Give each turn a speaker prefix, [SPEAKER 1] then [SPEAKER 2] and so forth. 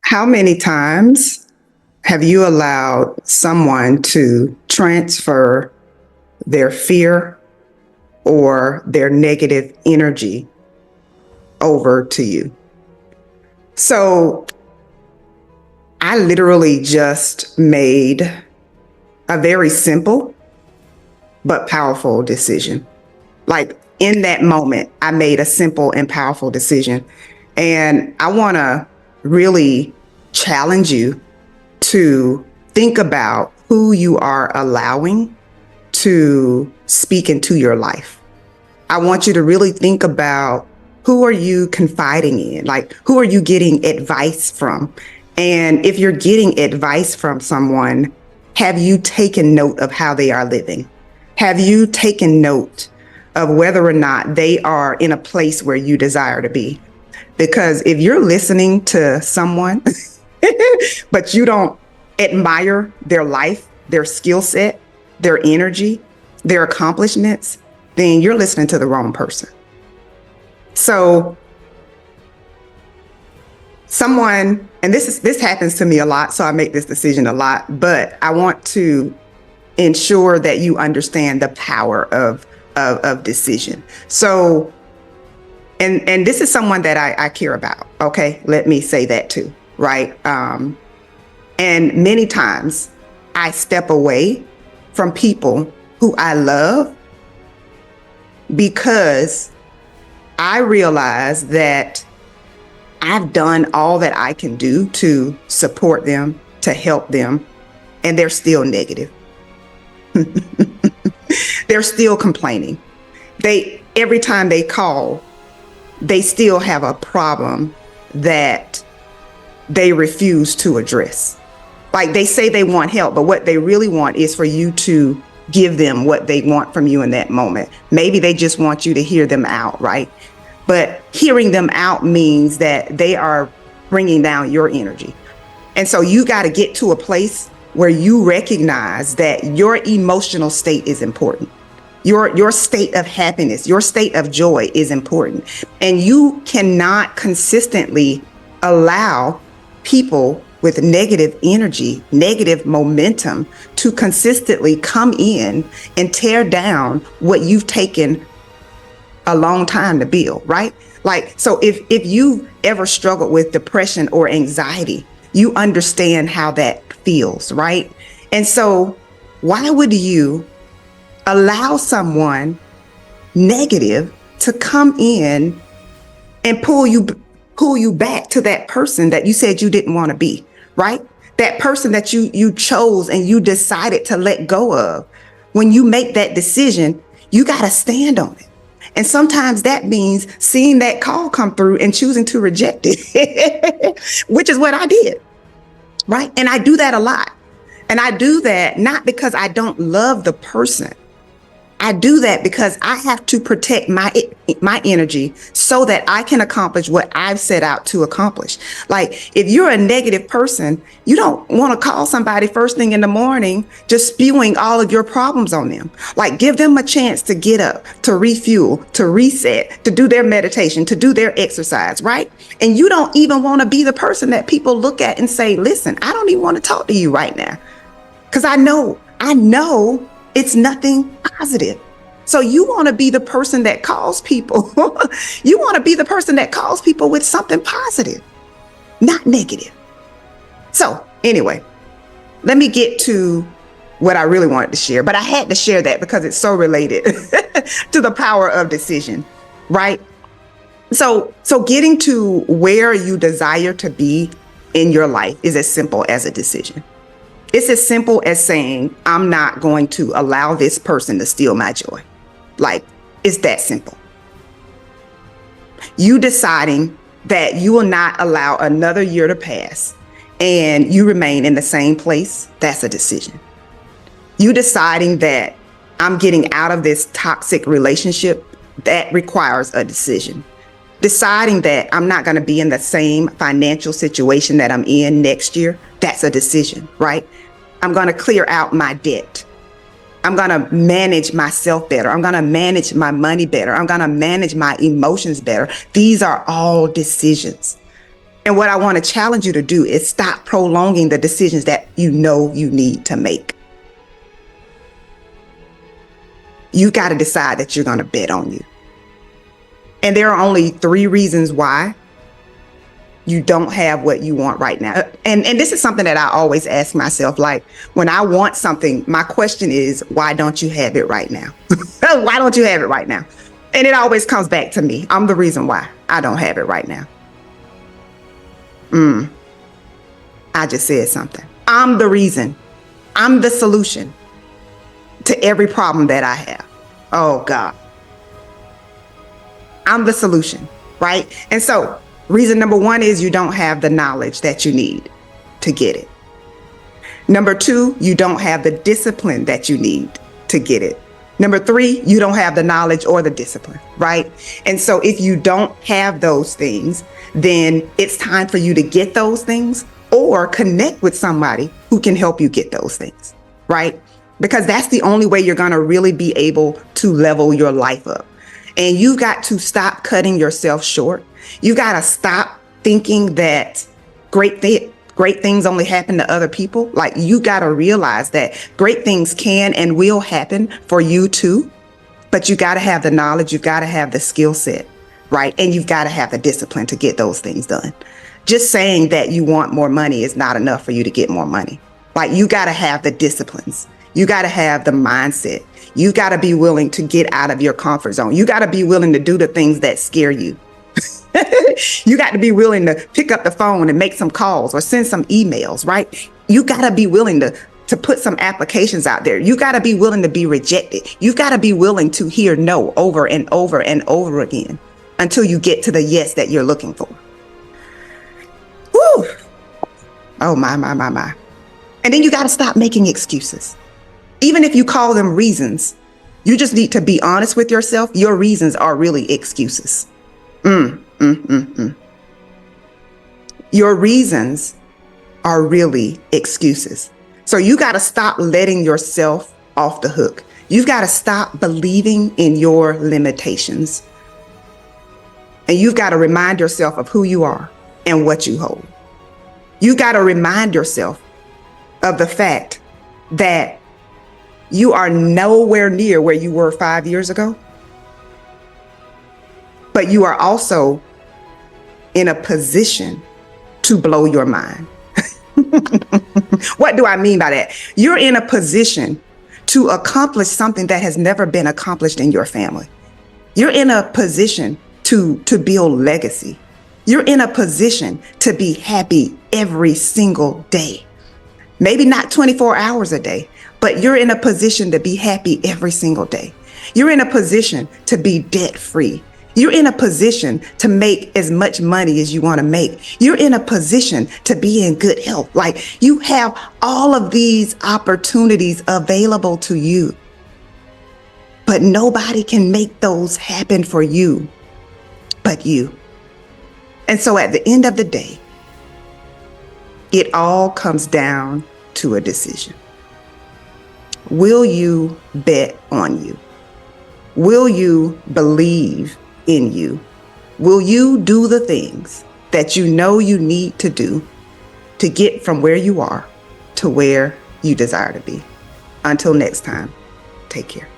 [SPEAKER 1] How many times have you allowed someone to transfer their fear or their negative energy over to you? So I literally just made a very simple but powerful decision. Like in that moment, I made a simple and powerful decision. And I want to really challenge you to think about who you are allowing to speak into your life. I want you to really think about who are you confiding in? Like, who are you getting advice from? And if you're getting advice from someone, have you taken note of how they are living? Have you taken note of whether or not they are in a place where you desire to be? Because if you're listening to someone, but you don't admire their life, their skill set, their energy, their accomplishments, then you're listening to the wrong person. So someone, and this happens to me a lot, so I make this decision a lot, but I want to ensure that you understand the power of decision. So, and this is someone that I care about. Okay, let me say that too, right? And many times I step away from people who I love because I realize that I've done all that I can do to support them, to help them, and they're still negative. They're still complaining. Every time they call, they still have a problem that they refuse to address. Like they say they want help, but what they really want is for you to give them what they want from you in that moment. Maybe they just want you to hear them out, right? But hearing them out means that they are bringing down your energy. And so you got to get to a place where you recognize that your emotional state is important. Your state of happiness, your state of joy is important. And you cannot consistently allow people with negative energy, negative momentum to consistently come in and tear down what you've taken a long time to build, right? Like, so if you ever struggled with depression or anxiety, you understand how that feels, right? And so why would you allow someone negative to come in and pull you back to that person that you said you didn't want to be, right? That person that you chose and you decided to let go of. When you make that decision, you got to stand on it. And sometimes that means seeing that call come through and choosing to reject it, which is what I did, right? And I do that a lot. And I do that not because I don't love the person. I do that because I have to protect my energy so that I can accomplish what I've set out to accomplish. Like if you're a negative person, you don't want to call somebody first thing in the morning just spewing all of your problems on them. Like give them a chance to get up, to refuel, to reset, to do their meditation, to do their exercise, right? And you don't even want to be the person that people look at and say, listen, I don't even want to talk to you right now. Because I know it's nothing positive. So you want to be the person that calls people. You want to be the person that calls people with something positive, not negative. So anyway, let me get to what I really wanted to share, but I had to share that because it's so related to the power of decision, right? So getting to where you desire to be in your life is as simple as a decision. It's as simple as saying, I'm not going to allow this person to steal my joy. Like, it's that simple. You deciding that you will not allow another year to pass and you remain in the same place, that's a decision. You deciding that I'm getting out of this toxic relationship, that requires a decision. Deciding that I'm not going to be in the same financial situation that I'm in next year, that's a decision, right? I'm going to clear out my debt. I'm going to manage myself better. I'm going to manage my money better. I'm going to manage my emotions better. These are all decisions. And what I want to challenge you to do is stop prolonging the decisions that you know you need to make. You got to decide that you're going to bet on you. And there are only 3 reasons why you don't have what you want right now. And this is something that I always ask myself. Like, when I want something, my question is, why don't you have it right now? Why don't you have it right now? And it always comes back to me. I'm the reason why I don't have it right now. I just said something. I'm the reason. I'm the solution to every problem that I have. Oh God. I'm the solution, right? And so reason number 1 is you don't have the knowledge that you need to get it. Number 2, you don't have the discipline that you need to get it. Number 3, you don't have the knowledge or the discipline, right? And so if you don't have those things, then it's time for you to get those things or connect with somebody who can help you get those things, right? Because that's the only way you're going to really be able to level your life up. And you got to stop cutting yourself short. You got to stop thinking that great things only happen to other people. Like, you got to realize that great things can and will happen for you too. But you got to have the knowledge. You've got to have the skill set, right? And you've got to have the discipline to get those things done. Just saying that you want more money is not enough for you to get more money. Like, you got to have the disciplines. You got to have the mindset. You got to be willing to get out of your comfort zone. You got to be willing to do the things that scare you. You got to be willing to pick up the phone and make some calls or send some emails, right? You got to be willing to put some applications out there. You got to be willing to be rejected. You got to be willing to hear no over and over and over again until you get to the yes that you're looking for. Woo! Oh, my. And then you got to stop making excuses. Even if you call them reasons, you just need to be honest with yourself. Your reasons are really excuses. Your reasons are really excuses. So you got to stop letting yourself off the hook. You've got to stop believing in your limitations. And you've got to remind yourself of who you are and what you hold. You got to remind yourself of the fact that you are nowhere near where you were 5 years ago. But you are also in a position to blow your mind. What do I mean by that? You're in a position to accomplish something that has never been accomplished in your family. You're in a position to build legacy. You're in a position to be happy every single day. Maybe not 24 hours a day, but you're in a position to be happy every single day. You're in a position to be debt-free. You're in a position to make as much money as you want to make. You're in a position to be in good health. Like, you have all of these opportunities available to you, but nobody can make those happen for you but you. And so at the end of the day, it all comes down to a decision. Will you bet on you? Will you believe in you? Will you do the things that you know you need to do to get from where you are to where you desire to be? Until next time, take care.